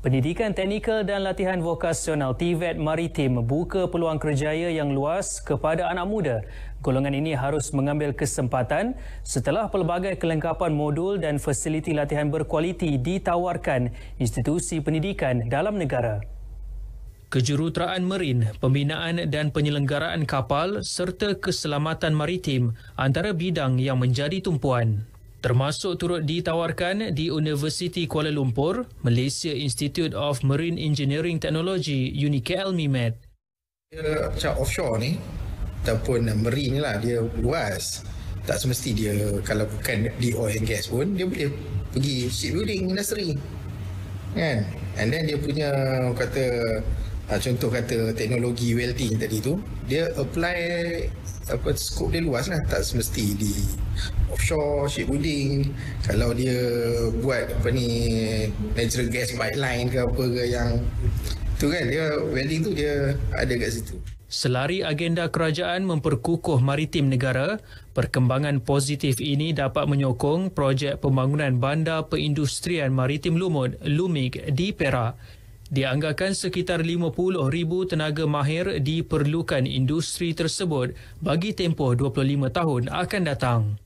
Pendidikan Teknikal dan Latihan Vokasional TVET Maritim membuka peluang kerjaya yang luas kepada anak muda. Golongan ini harus mengambil kesempatan setelah pelbagai kelengkapan modul dan fasiliti latihan berkualiti ditawarkan institusi pendidikan dalam negara. Kejuruteraan Marin, Pembinaan dan Penyelenggaraan Kapal serta Keselamatan Maritim antara bidang yang menjadi tumpuan. Termasuk turut ditawarkan di Universiti Kuala Lumpur, Malaysia Institute of Marine Engineering Technology, UniKL MIMET. Macam offshore ni, ataupun marine ni lah, dia luas. Tak semesti dia, kalau bukan di oil and gas pun, dia boleh pergi shipbuilding industry. Kan? And then dia punya, contoh kata teknologi welding tadi tu, dia apply skop dia luas lah, tak semesti di offshore shipbuilding. Kalau dia buat natural gas pipeline ke apa ke yang tu kan, dia welding tu dia ada kat situ. Selari agenda kerajaan memperkukuh maritim negara, perkembangan positif ini dapat menyokong projek pembangunan Bandar Perindustrian Maritim Lumut (LUMIG) di Perak. Dianggarkan sekitar 50,000 tenaga mahir diperlukan industri tersebut bagi tempoh 25 tahun akan datang.